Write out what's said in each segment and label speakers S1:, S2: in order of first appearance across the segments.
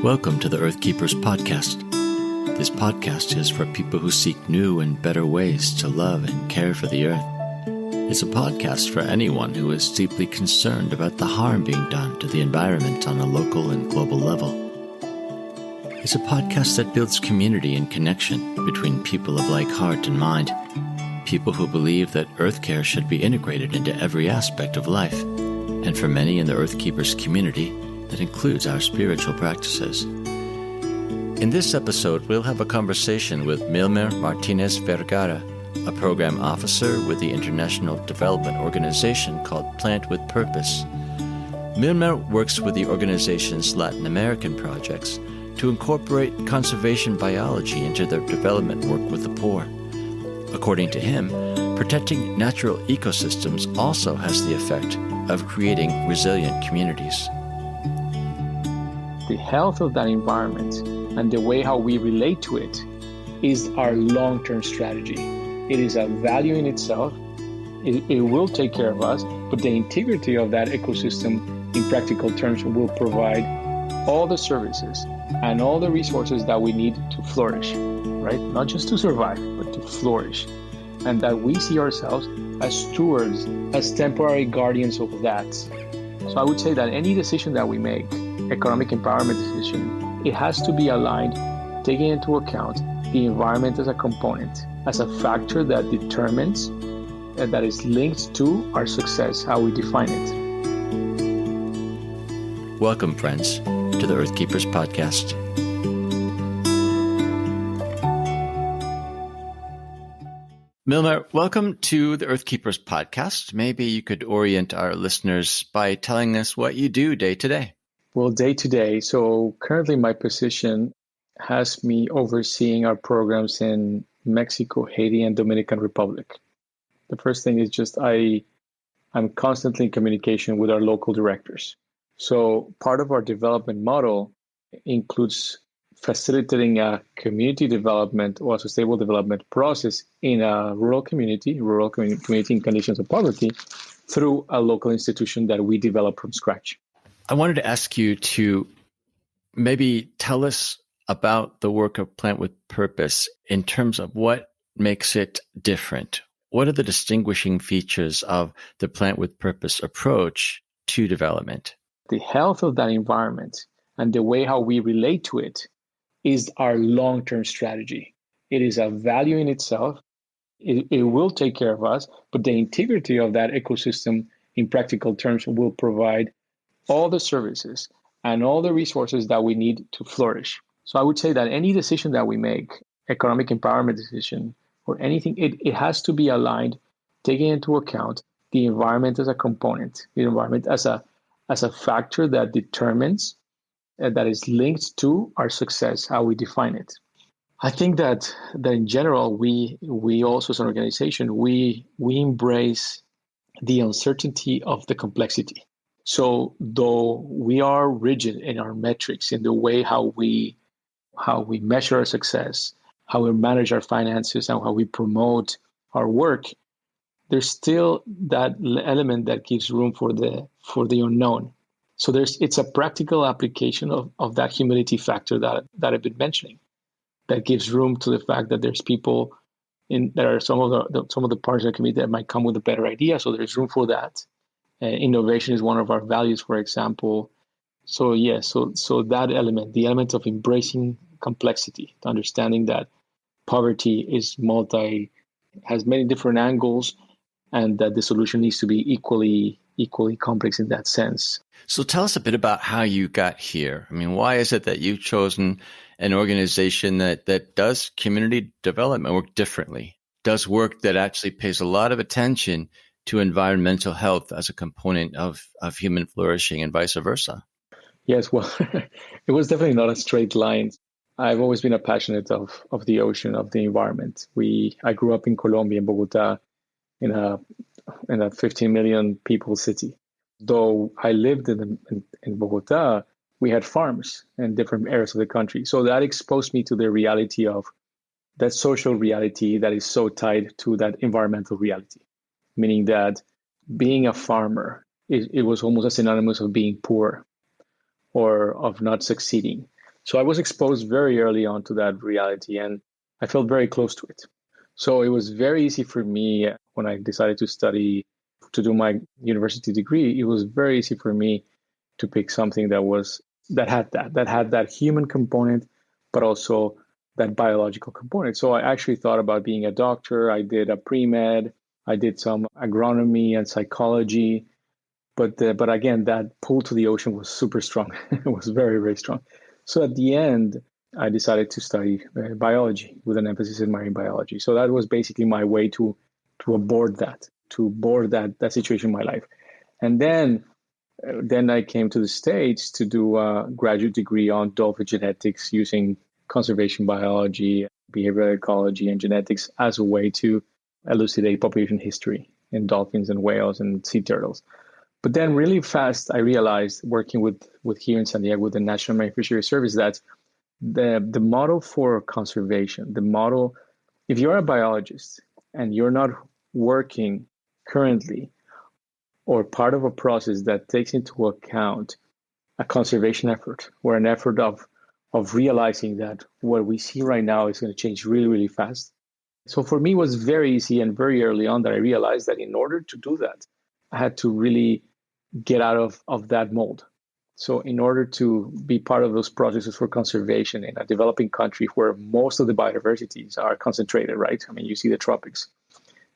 S1: Welcome to the Earthkeepers podcast. This podcast is for people who seek new and better ways to love and care for the earth. It's a podcast for anyone who is deeply concerned about the harm being done to the environment on a local and global level. It's a podcast that builds community and connection between people of like heart and mind, people who believe that Earthcare should be integrated into every aspect of life, and for many in the Earthkeepers community, that includes our spiritual practices. In this episode, we'll have a conversation with Milmer Martinez Vergara, a program officer with the international development organization called Plant with Purpose. Milmer works with the organization's Latin American projects to incorporate conservation biology into their development work with the poor. According to him, protecting natural ecosystems also has the effect of creating resilient communities.
S2: The health of that environment and the way how we relate to it is our long-term strategy. It is a value in itself. It will take care of us, but the integrity of that ecosystem in practical terms will provide all the services and all the resources that we need to flourish, right? Not just to survive, but to flourish. And that we see ourselves as stewards, as temporary guardians of that. So I would say that any decision that we make, economic empowerment decision, it has to be aligned, taking into account the environment as a component, as a factor that determines and that is linked to our success, how we define it.
S1: Welcome, friends, to the Earthkeepers podcast. Milmer, welcome to the Earthkeepers podcast. Maybe you could orient our listeners by telling us what you do day to day.
S2: Well, day to day. So currently my position has me overseeing our programs in Mexico, Haiti, and Dominican Republic. The first thing is just I'm constantly in communication with our local directors. So part of our development model includes facilitating a community development or a sustainable development process in a rural community in conditions of poverty through a local institution that we develop from scratch.
S1: I wanted to ask you to maybe tell us about the work of Plant with Purpose in terms of what makes it different. What are the distinguishing features of the Plant with Purpose approach to development?
S2: The health of that environment and the way how we relate to it is our long-term strategy. It is a value in itself. It will take care of us, but the integrity of that ecosystem in practical terms will provide all the services and all the resources that we need to flourish. So I would say that any decision that we make, economic empowerment decision or anything, it has to be aligned, taking into account the environment as a component, the environment as a factor that determines that is linked to our success, how we define it. I think that in general, we also as an organization, we embrace the uncertainty of the complexity. So though we are rigid in our metrics, in the way how we measure our success, how we manage our finances, and how we promote our work, there's still that element that gives room for the unknown. So it's a practical application of that humility factor that I've been mentioning, that gives room to the fact that there's people that are some of the parts of the community that might come with a better idea. So there's room for that. Innovation is one of our values, for example. So so that element, the element of embracing complexity, understanding that poverty is has many different angles, and that the solution needs to be equally complex in that sense.
S1: So tell us a bit about how you got here. I mean, why is it that you've chosen an organization that does community development work differently, does work that actually pays a lot of attention to environmental health as a component of human flourishing and vice versa?
S2: Yes, well, it was definitely not a straight line. I've always been a passionate of the ocean, of the environment. I grew up in Colombia, in Bogota, in a 15 million people city. Though I lived in Bogota, we had farms in different areas of the country. So that exposed me to the reality of that social reality that is so tied to that environmental reality. Meaning that being a farmer, it was almost as synonymous of being poor or of not succeeding. So I was exposed very early on to that reality, and I felt very close to it. So it was very easy for me when I decided to do my university degree. It was very easy for me to pick something that had that human component, but also that biological component. So I actually thought about being a doctor. I did a pre-med. I did some agronomy and psychology. But again, that pull to the ocean was super strong. It was very, very strong. So at the end, I decided to study biology with an emphasis in marine biology. So that was basically my way to board that situation in my life. And then I came to the States to do a graduate degree on dolphin genetics using conservation biology, behavioral ecology, and genetics as a way to elucidate population history in dolphins and whales and sea turtles. But then really fast, I realized working with here in San Diego with the National Marine Fisheries Service that the model for conservation, the model, if you're a biologist and you're not working currently or part of a process that takes into account a conservation effort or an effort of realizing that what we see right now is going to change really, really fast. So for me, it was very easy and very early on that I realized that in order to do that, I had to really get out of that mold. So in order to be part of those processes for conservation in a developing country where most of the biodiversities are concentrated, right? I mean, you see the tropics.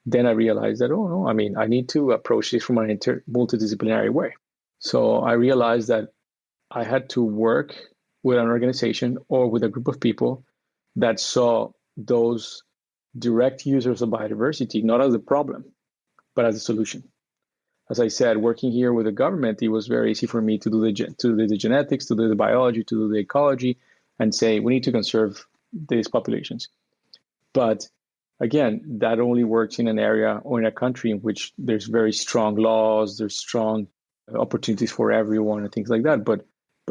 S2: Then I realized that, oh no, I mean, I need to approach this from an multidisciplinary way. So I realized that I had to work with an organization or with a group of people that saw those direct users of biodiversity not as a problem, but as a solution. As I said, working here with the government, it was very easy for me to do the genetics, to do the biology, to do the ecology, and say we need to conserve these populations. But again, that only works in an area or in a country in which there's very strong laws, there's strong opportunities for everyone and things like that. But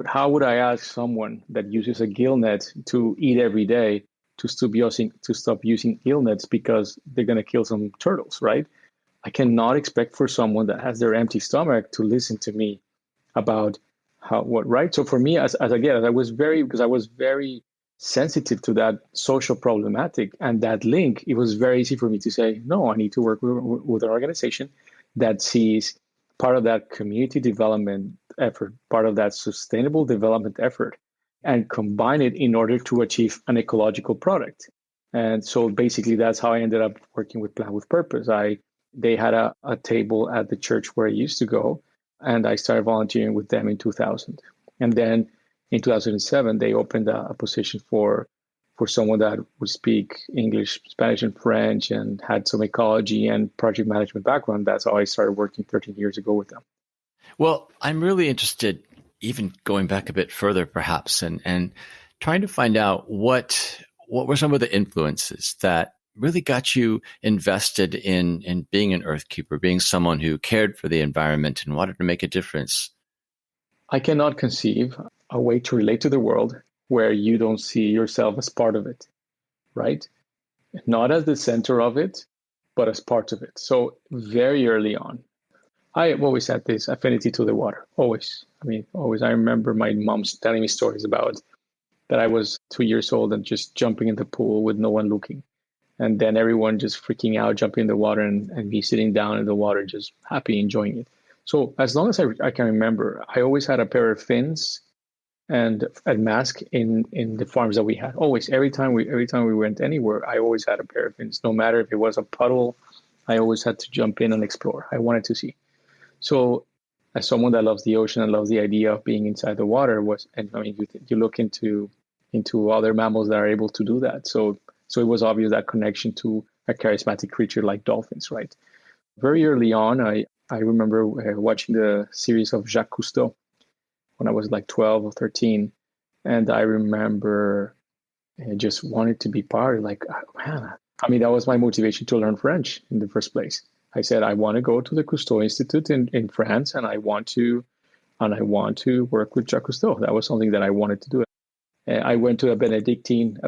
S2: how would I ask someone that uses a gill net to eat every day to stop using gill nets because they're going to kill some turtles, right? I cannot expect for someone that has their empty stomach to listen to me about right? So for me, as I was very sensitive to that social problematic and that link, it was very easy for me to say, no, I need to work with an organization that sees part of that community development effort, part of that sustainable development effort, and combine it in order to achieve an ecological product. And so basically that's how I ended up working with Plan with Purpose. They had a table at the church where I used to go, and I started volunteering with them in 2000. And then in 2007, they opened a position for someone that would speak English, Spanish, and French, and had some ecology and project management background. That's how I started working 13 years ago with them.
S1: Well, I'm really interested, even going back a bit further, perhaps, and trying to find out what were some of the influences that really got you invested in being an earthkeeper, being someone who cared for the environment and wanted to make a difference.
S2: I cannot conceive a way to relate to the world where you don't see yourself as part of it, right? Not as the center of it, but as part of it. So very early on, I've always had this affinity to the water, always. I mean, always. I remember my mom telling me stories about that I was 2 years old and just jumping in the pool with no one looking. And then everyone just freaking out, jumping in the water, and me sitting down in the water, just happy, enjoying it. So as long as I can remember, I always had a pair of fins and a mask in the farms that we had. Always, every time we went anywhere, I always had a pair of fins. No matter if it was a puddle, I always had to jump in and explore. I wanted to see. So as someone that loves the ocean and loves the idea of being inside the water, you look into other mammals that are able to do that. So it was obvious that connection to a charismatic creature like dolphins, right? Very early on, I remember watching the series of Jacques Cousteau when I was like 12 or 13. And I remember just wanted to be part of that was my motivation to learn French in the first place. I said, I want to go to the Cousteau Institute in France, and I want to work with Jacques Cousteau. That was something that I wanted to do. I went to a Benedictine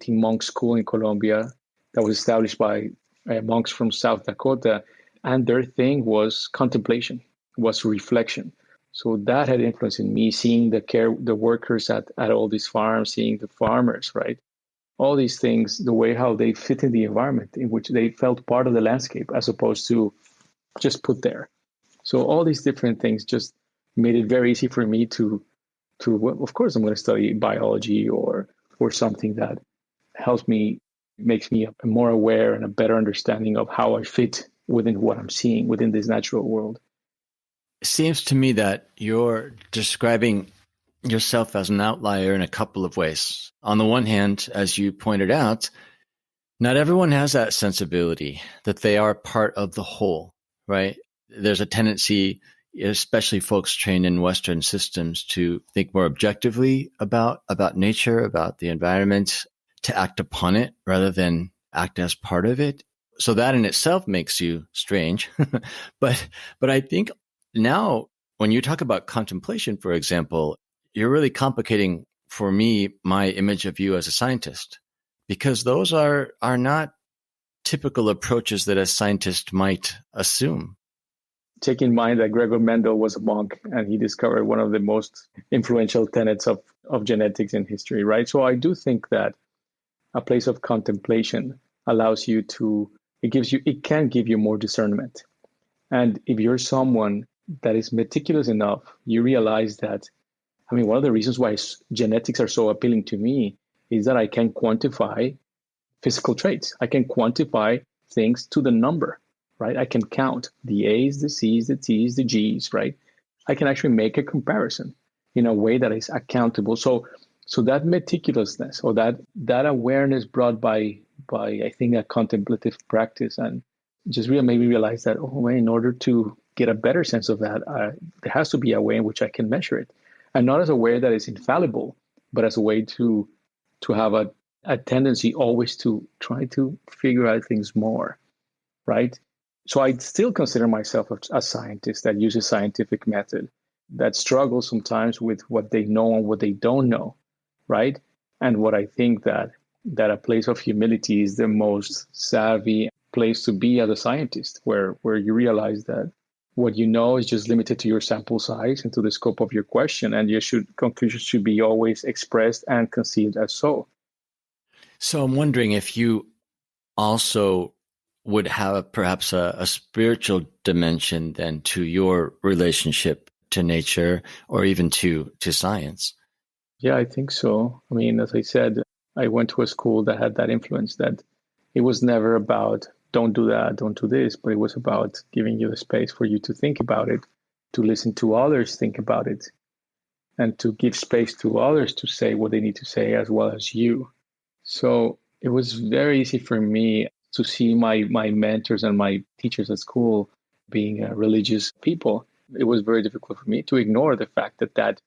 S2: monk school in Colombia that was established by monks from South Dakota, and their thing was contemplation, was reflection. So that had influence in me, seeing the workers at all these farms, seeing the farmers, right? All these things, the way how they fit in the environment in which they felt part of the landscape as opposed to just put there. So all these different things just made it very easy for me to well, of course I'm going to study biology or something that helps me, makes me more aware and a better understanding of how I fit within what I'm seeing within this natural world.
S1: It seems to me that you're describing yourself as an outlier in a couple of ways. On the one hand, as you pointed out, not everyone has that sensibility that they are part of the whole, right? There's a tendency, especially folks trained in Western systems, to think more objectively about nature, about the environment, to act upon it rather than act as part of it. So that in itself makes you strange. But I think now when you talk about contemplation, for example, you're really complicating for me my image of you as a scientist, because those are not typical approaches that a scientist might assume.
S2: Take in mind that Gregor Mendel was a monk and he discovered one of the most influential tenets of genetics in history, right? So I do think that a place of contemplation allows you to, it can give you more discernment. And if you're someone that is meticulous enough, you realize that, I mean, one of the reasons why genetics are so appealing to me is that I can quantify physical traits. I can quantify things to the number, right? I can count the A's, the C's, the T's, the G's, right? I can actually make a comparison in a way that is accountable. So that meticulousness or that awareness brought by I think a contemplative practice, and just really made me realize that, in order to get a better sense of that, there has to be a way in which I can measure it, and not as a way that is infallible, but as a way to have a tendency always to try to figure out things more, right? So I still consider myself a scientist that uses scientific method, that struggles sometimes with what they know and what they don't know, right? And what I think that a place of humility is the most savvy place to be as a scientist, where you realize that what you know is just limited to your sample size and to the scope of your question, and conclusions should be always expressed and conceived as so.
S1: So I'm wondering if you also would have perhaps a spiritual dimension then to your relationship to nature or even to science.
S2: Yeah, I think so. I mean, as I said, I went to a school that had that influence, that it was never about don't do that, don't do this, but it was about giving you the space for you to think about it, to listen to others think about it, and to give space to others to say what they need to say as well as you. So it was very easy for me to see my mentors and my teachers at school being religious people. It was very difficult for me to ignore the fact that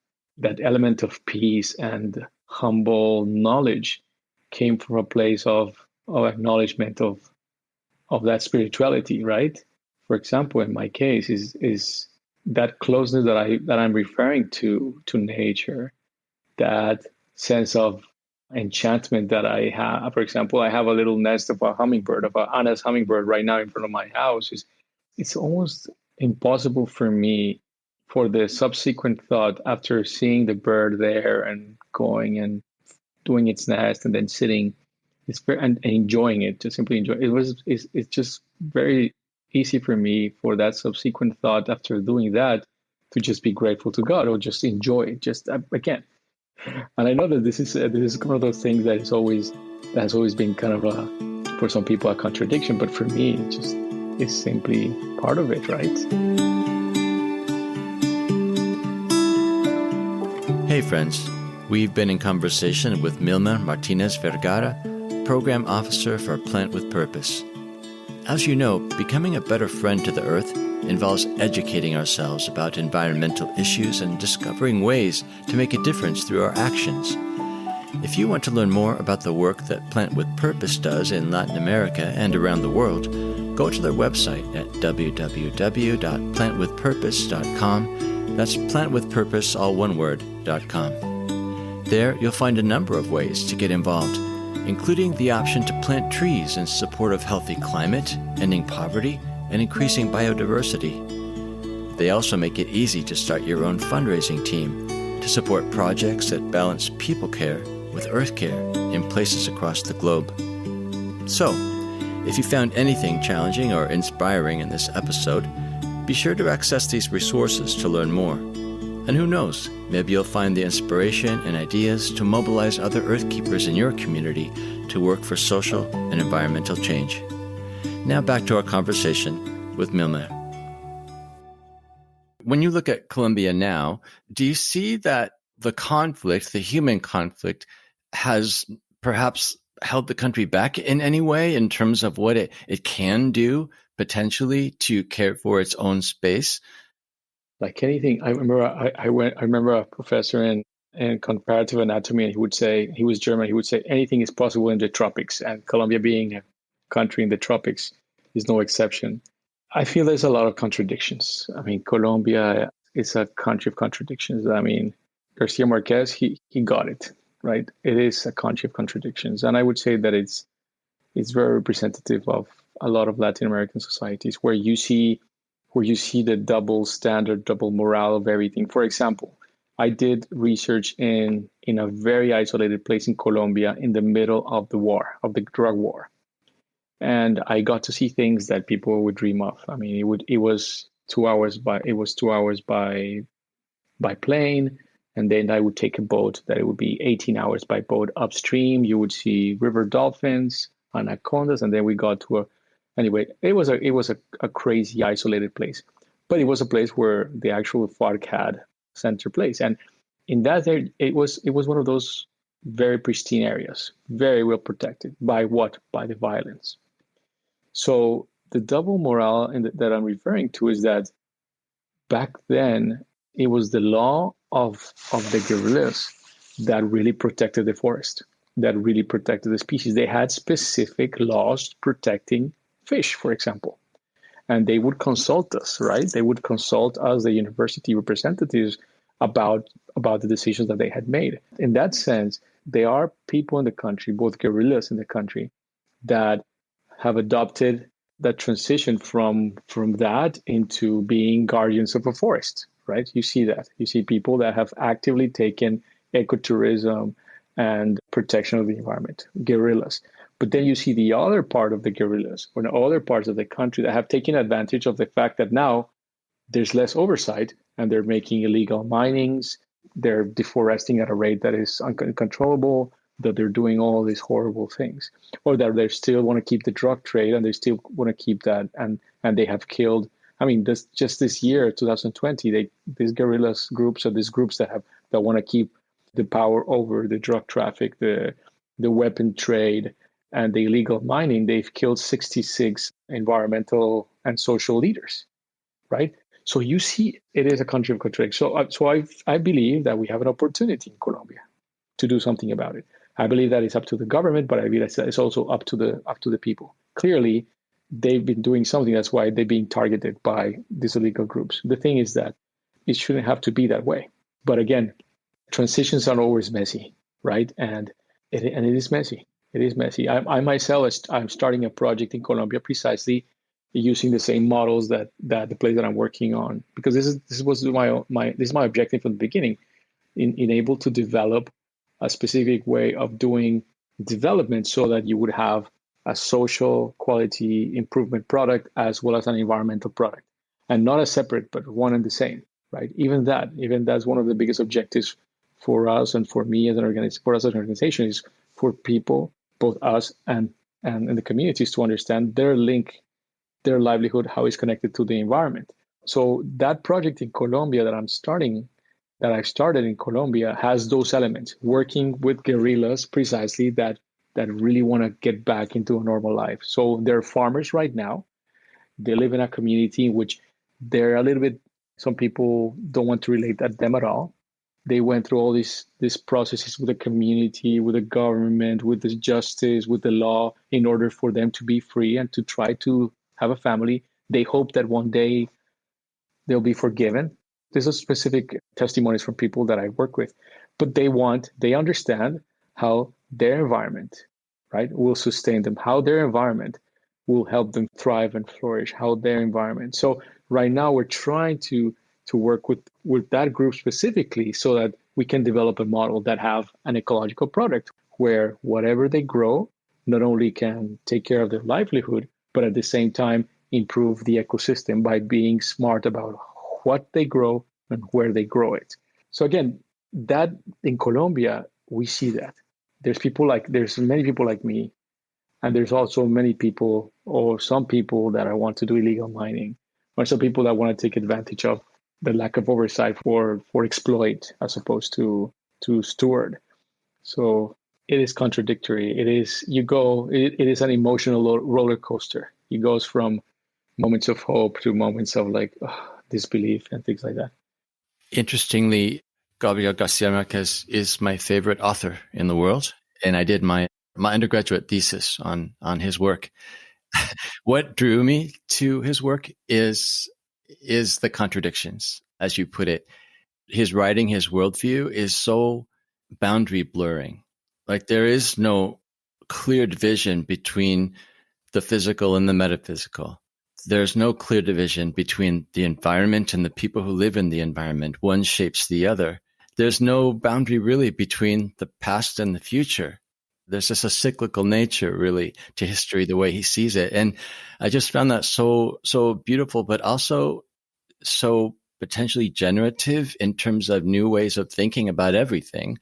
S2: element of peace and humble knowledge came from a place of acknowledgement of that spirituality, right? For example, in my case, is that closeness that I'm referring to nature, that sense of enchantment that I have. For example, I have a little nest of a hummingbird, of an Anna's hummingbird right now in front of my house. It's almost impossible for me for the subsequent thought after seeing the bird there and going and doing its nest and then sitting and enjoying it, to simply enjoy it. It's just very easy for me for that subsequent thought after doing that to just be grateful to God or just enjoy it. Just again. And I know that this is one of those things that has always been kind of for some people a contradiction, but for me it just is simply part of it, right?
S1: Hey friends, we've been in conversation with Milmer Martinez Vergara, Program Officer for Plant with Purpose. As you know, becoming a better friend to the earth involves educating ourselves about environmental issues and discovering ways to make a difference through our actions. If you want to learn more about the work that Plant with Purpose does in Latin America and around the world, go to their website at www.plantwithpurpose.com. That's plantwithpurpose, all one word, .com. There you'll find a number of ways to get involved, including the option to plant trees in support of healthy climate, ending poverty, and increasing biodiversity. They also make it easy to start your own fundraising team to support projects that balance Peoplecare with Earthcare in places across the globe. So, if you found anything challenging or inspiring in this episode, be sure to access these resources to learn more. And who knows, maybe you'll find the inspiration and ideas to mobilize other Earthkeepers in your community to work for social and environmental change. Now back to our conversation with Milmer. When you look at Colombia now, do you see that the conflict, the human conflict, has perhaps held the country back in any way in terms of what it can do potentially to care for its own space?
S2: Like anything, I remember a professor in comparative anatomy, and he was German, he would say anything is possible in the tropics, and Colombia being a country in the tropics is no exception. I feel there's a lot of contradictions. I mean, Colombia is a country of contradictions. I mean, Garcia Marquez, he got it, right? It is a country of contradictions. And I would say that it's very representative of a lot of Latin American societies where you see the double standard, double morale of everything. For example, I did research in a very isolated place in Colombia in the middle of the war, of the drug war. And I got to see things that people would dream of. I mean, it was 2 hours by plane, and then I would take a boat that it would be 18 hours by boat upstream. You would see river dolphins, anacondas, and then we got to anyway. It was a crazy isolated place, but it was a place where the actual FARC had center place, and in that there it was one of those very pristine areas, very well protected by what? By the violence. So the double morale that I'm referring to is that back then it was the law of the guerrillas that really protected the forest, that really protected the species. They had specific laws protecting fish, for example, and they would consult us, right? They would consult us, the university representatives, about the decisions that they had made. In that sense, there are people in the country, both guerrillas in the country, that have adopted that transition from that into being guardians of a forest, right? You see that. You see people that have actively taken ecotourism and protection of the environment, guerrillas. But then you see the other part of the guerrillas or the other parts of the country that have taken advantage of the fact that now there's less oversight and they're making illegal minings, they're deforesting at a rate that is uncontrollable, that they're doing all these horrible things, or that they still want to keep the drug trade and they still want to keep that, and they have killed. I mean, this year, 2020, these guerrillas groups or these groups that want to keep the power over the drug traffic, the weapon trade, and the illegal mining, they've killed 66 environmental and social leaders, right? So you see, it is a country of contradiction. So I believe that we have an opportunity in Colombia to do something about it. I believe that it's up to the government, but I believe it's also up to the people. Clearly, they've been doing something. That's why they're being targeted by these illegal groups. The thing is that it shouldn't have to be that way. But again, transitions are always messy, right? And it is messy. It is messy. I myself, I'm starting a project in Colombia precisely using the same models that the place that I'm working on, because this was my objective from the beginning, in able to develop a specific way of doing development so that you would have a social quality improvement product as well as an environmental product, and not a separate, but one and the same, right? Even that's one of the biggest objectives for us and for me as an organization is for people, both us and the communities, to understand their livelihood, how it's connected to the environment. So that project in Colombia that I've started in Colombia has those elements, working with guerrillas precisely that really want to get back into a normal life. So they're farmers right now. They live in a community in which they're a little bit, some people don't want to relate at them at all. They went through all these processes with the community, with the government, with the justice, with the law, in order for them to be free and to try to have a family. They hope that one day they'll be forgiven. These are specific testimonies from people that I work with, but they understand how their environment, right, will sustain them, how their environment will help them thrive and flourish, how their environment. So right now we're trying to work with that group specifically so that we can develop a model that have an ecological product where whatever they grow not only can take care of their livelihood, but at the same time improve the ecosystem by being smart about what they grow and where they grow it. So again, that in Colombia, we see that. There's many people like me, and there's also many people or some people that want to do illegal mining, or some people that want to take advantage of the lack of oversight for exploit as opposed to steward. So it is contradictory. It is an emotional roller coaster. It goes from moments of hope to moments of like disbelief and things like that.
S1: Interestingly, Gabriel Garcia Marquez is my favorite author in the world, and I did my undergraduate thesis on his work. What drew me to his work is the contradictions, as you put it. His writing, his worldview is so boundary blurring. Like there is no clear division between the physical and the metaphysical. There's no clear division between the environment and the people who live in the environment. One shapes the other. There's no boundary really between the past and the future. There's just a cyclical nature really to history, the way he sees it. And I just found that so beautiful, but also so potentially generative in terms of new ways of thinking about everything.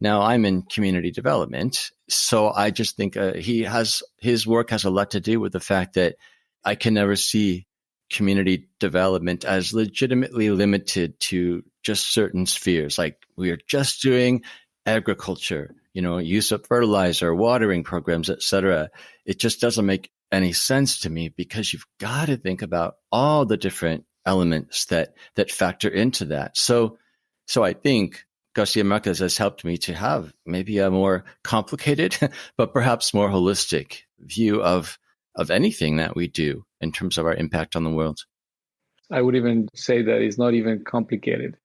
S1: Now I'm in community development, so I just think his work has a lot to do with the fact that I can never see community development as legitimately limited to just certain spheres. Like we are just doing agriculture, use of fertilizer, watering programs, etc. It just doesn't make any sense to me because you've got to think about all the different elements that factor into that. So I think Garcia Marquez has helped me to have maybe a more complicated, but perhaps more holistic view of anything that we do in terms of our impact on the world.
S2: I would even say that it's not even complicated.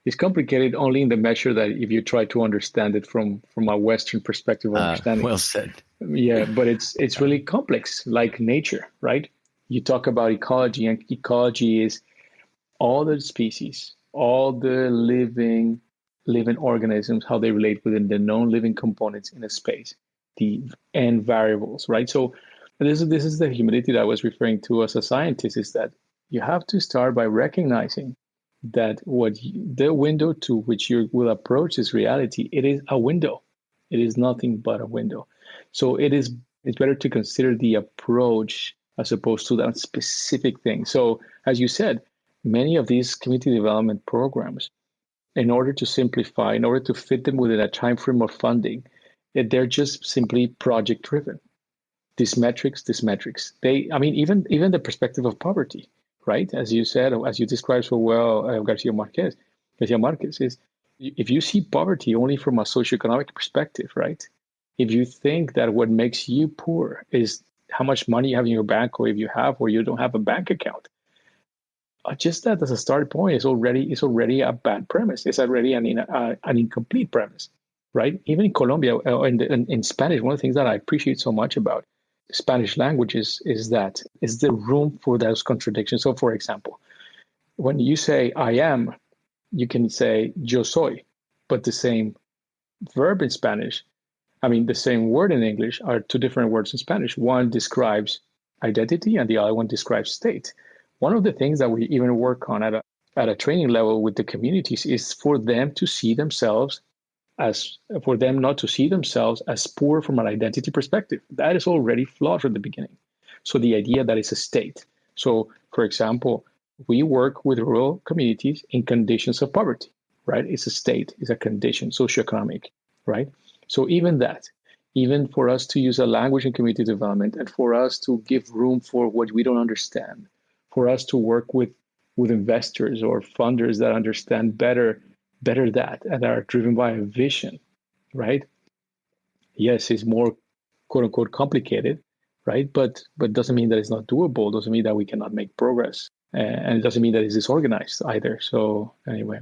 S2: It's complicated only in the measure that if you try to understand it from a Western perspective of understanding.
S1: Well said.
S2: Yeah, but it's really complex, like nature, right? You talk about ecology, and ecology is all the species, all the living organisms, how they relate within the known living components in a space, the n variables, right? So this is the humility that I was referring to as a scientist, is that you have to start by recognizing that the window to which you will approach this reality, it is a window. It is nothing but a window. So it's better to consider the approach as opposed to that specific thing. So as you said, many of these community development programs, in order to simplify, in order to fit them within a time frame of funding, they're just simply project driven. These metrics. Even the perspective of poverty, right? As you said, as you described so well, Garcia Marquez is, if you see poverty only from a socioeconomic perspective, right? If you think that what makes you poor is how much money you have in your bank, or if you have or you don't have a bank account, just that as a start point is already a bad premise. It's already an incomplete premise, right? Even in Colombia, in Spanish, one of the things that I appreciate so much about Spanish languages is that is the room for those contradictions. So, for example, when you say I am, you can say yo soy, but the same verb in Spanish, the same word in English are two different words in Spanish. One describes identity and the other one describes state. One of the things that we even work on at a training level with the communities is for them to see themselves for them not to see themselves as poor from an identity perspective. That is already flawed from the beginning. So the idea that it's a state. So, for example, we work with rural communities in conditions of poverty, right? It's a state, it's a condition, socioeconomic, right? So even for us to use a language in community development, and for us to give room for what we don't understand, for us to work with investors or funders that understand better that and are driven by a vision, right? Yes, it's more quote unquote complicated, right? But doesn't mean that it's not doable. Doesn't mean that we cannot make progress, and it doesn't mean that it's disorganized either. So anyway,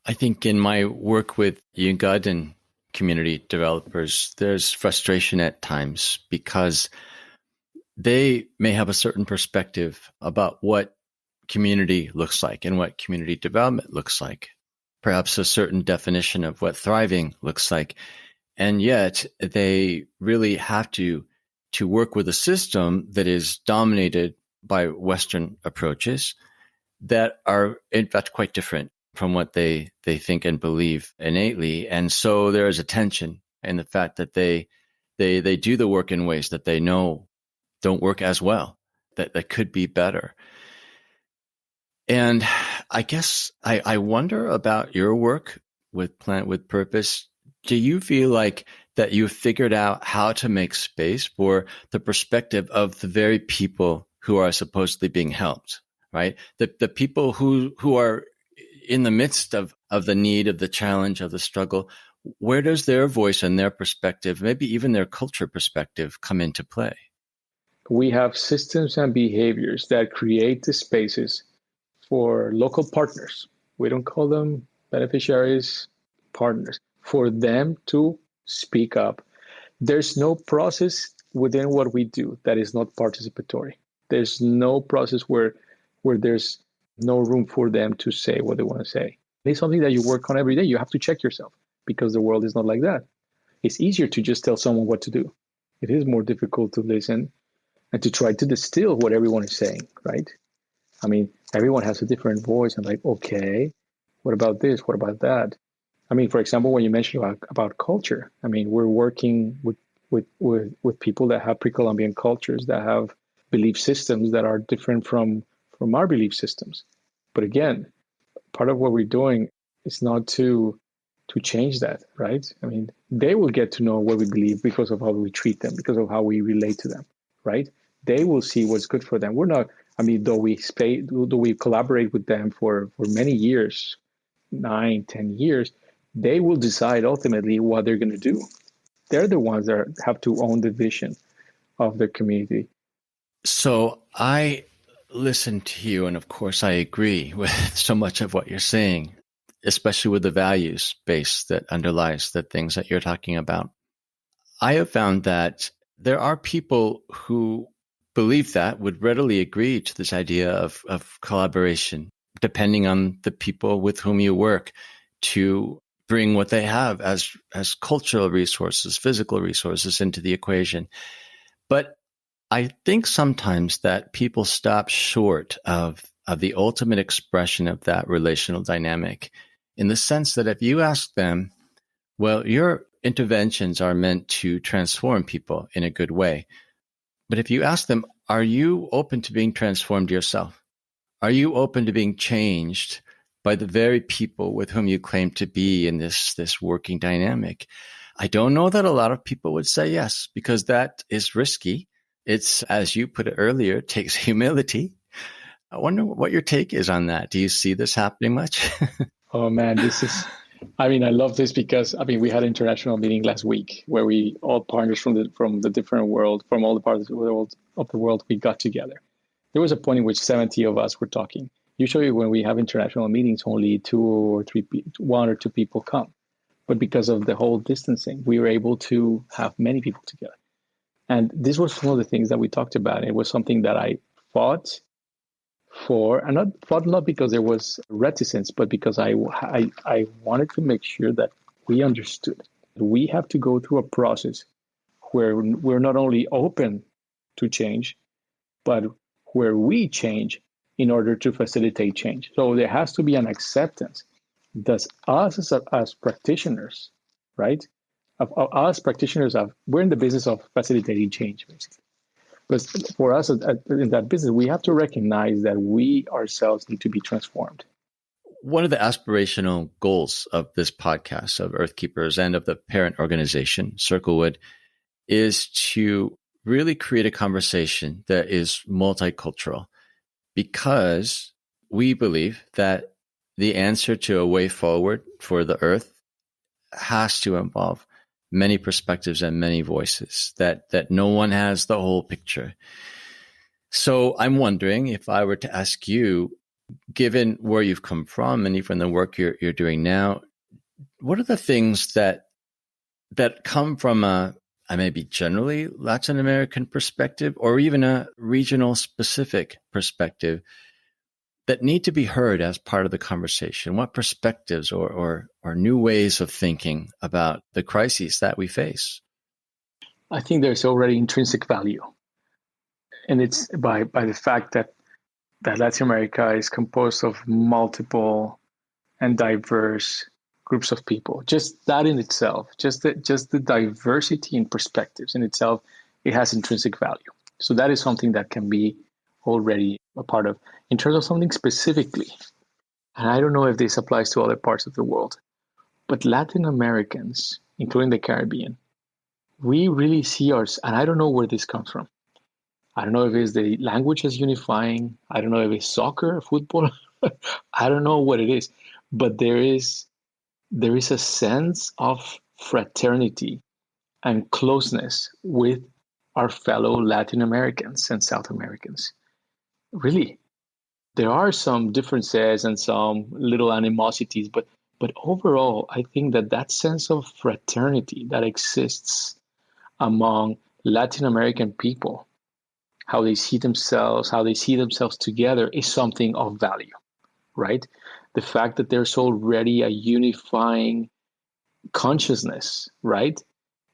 S1: I think in my work with Ugandan community developers, there's frustration at times because they may have a certain perspective about what community looks like and what community development looks like, perhaps a certain definition of what thriving looks like. And yet they really have to work with a system that is dominated by Western approaches that are, in fact, quite different from what they think and believe innately. And so there is a tension in the fact that they do the work in ways that they know don't work as well, that could be better. And I guess I wonder about your work with Plant with Purpose. Do you feel like that you've figured out how to make space for the perspective of the very people who are supposedly being helped, right? The people who are in the midst of the need, of the challenge, of the struggle? Where does their voice and their perspective, maybe even their culture perspective, come into play?
S2: We have systems and behaviors that create the spaces for local partners. We don't call them beneficiaries, partners, for them to speak up. There's no process within what we do that is not participatory. There's no process where there's no room for them to say what they want to say. It's something that you work on every day. You have to check yourself because the world is not like that. It's easier to just tell someone what to do. It is more difficult to listen and to try to distill what everyone is saying, right? I mean, everyone has a different voice. And like, okay, what about this? What about that? I mean, for example, when you mentioned about culture, I mean, we're working with people that have pre-Columbian cultures, that have belief systems that are different from our belief systems. But again, part of what we're doing is not to change that, right? I mean, they will get to know what we believe because of how we treat them, because of how we relate to them, right? They will see what's good for them. We're not, I mean, though we collaborate with them for many years, 9, 10 years, they will decide ultimately what they're going to do. They're the ones that have to own the vision of their community.
S1: So I listen to you, and of course I agree with so much of what you're saying, especially with the values base that underlies the things that you're talking about. I have found that there are people who believe that, would readily agree to this idea of collaboration, depending on the people with whom you work, to bring what they have as cultural resources, physical resources into the equation. But I think sometimes that people stop short of the ultimate expression of that relational dynamic, in the sense that if you ask them, well, your interventions are meant to transform people in a good way. But if you ask them, are you open to being transformed yourself? Are you open to being changed by the very people with whom you claim to be in this working dynamic? I don't know that a lot of people would say yes, because that is risky. It's, as you put it earlier, takes humility. I wonder what your take is on that. Do you see this happening much?
S2: Oh man, I love this because, we had an international meeting last week where we all partners from the different world, from all the parts of the world, we got together. There was a point in which 70 of us were talking. Usually when we have international meetings, only 1 or 2 people come. But because of the whole distancing, we were able to have many people together. And this was one of the things that we talked about. It was something that I fought for, and not because there was reticence, but because I wanted to make sure that we understood. We have to go through a process where we're not only open to change, but where we change in order to facilitate change. So there has to be an acceptance that us as practitioners, right? Of us practitioners, we're in the business of facilitating change, basically. But for us in that business, we have to recognize that we ourselves need to be transformed.
S1: One of the aspirational goals of this podcast, of Earthkeepers and of the parent organization, Circlewood, is to really create a conversation that is multicultural, because we believe that the answer to a way forward for the Earth has to involve many perspectives and many voices, that no one has the whole picture. So I'm wondering, if I were to ask you, given where you've come from and even the work you're doing now, what are the things that come from a maybe generally Latin American perspective, or even a regional specific perspective, that need to be heard as part of the conversation? What perspectives or new ways of thinking about the crises that we face?
S2: I think there's already intrinsic value. And it's by the fact that Latin America is composed of multiple and diverse groups of people. Just that in itself, just the diversity in perspectives in itself, it has intrinsic value. So that is something that can be already a part of. In terms of something specifically, and I don't know if this applies to other parts of the world, but Latin Americans, including the Caribbean, we really see ours, and I don't know where this comes from. I don't know if it's the language as unifying. I don't know if it's soccer, football. I don't know what it is, but there is a sense of fraternity and closeness with our fellow Latin Americans and South Americans. Really, there are some differences and some little animosities, but overall, I think that sense of fraternity that exists among Latin American people, how they see themselves together, is something of value, right? The fact that there's already a unifying consciousness, right?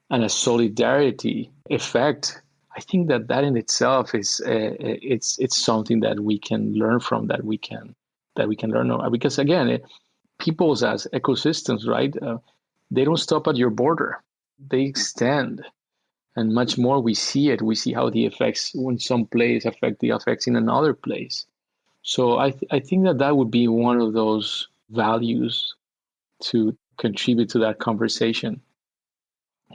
S2: And a solidarity effect. I think that in itself is it's something that we can learn from, that we can learn, because again, peoples as ecosystems, right? They don't stop at your border; they extend, and much more. We see it. We see how the effects in some place affect the effects in another place. So I think that would be one of those values to contribute to that conversation,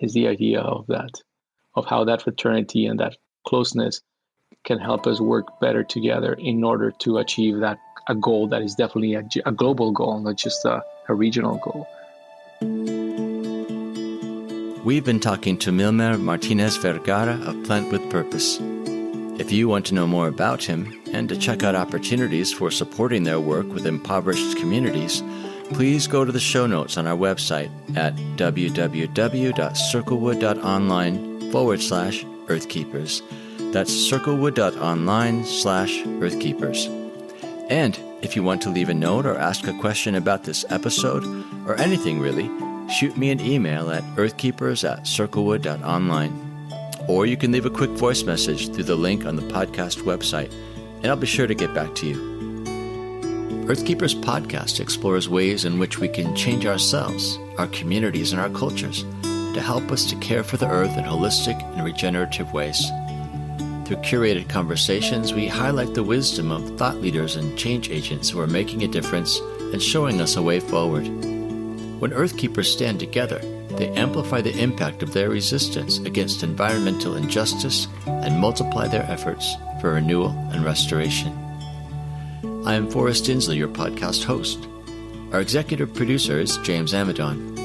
S2: is the idea of how that fraternity and that closeness can help us work better together in order to achieve a goal that is definitely a global goal, not just a regional goal.
S1: We've been talking to Milmer Martinez Vergara of Plant with Purpose. If you want to know more about him and to check out opportunities for supporting their work with impoverished communities, please go to the show notes on our website at www.circlewood.online/Earthkeepers. That's circlewood.online/Earthkeepers. And if you want to leave a note or ask a question about this episode, or anything really, shoot me an email at earthkeepers@circlewood.online. Or you can leave a quick voice message through the link on the podcast website, and I'll be sure to get back to you. Earthkeepers podcast explores ways in which we can change ourselves, our communities, and our cultures to help us to care for the earth in holistic and regenerative ways. Through curated conversations, we highlight the wisdom of thought leaders and change agents who are making a difference and showing us a way forward. When Earthkeepers stand together, they amplify the impact of their resistance against environmental injustice and multiply their efforts for renewal and restoration. I am Forrest Inslee, your podcast host. Our executive producer is James Amadon.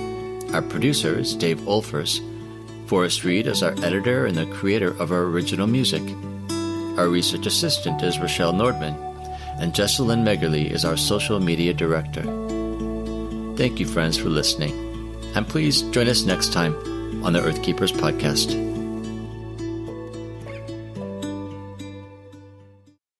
S1: Our producer is Dave Olfers. Forrest Reed is our editor and the creator of our original music. Our research assistant is Rochelle Nordman, and Jessalyn Megerly is our social media director. Thank you, friends, for listening. And please join us next time on the Earthkeepers podcast.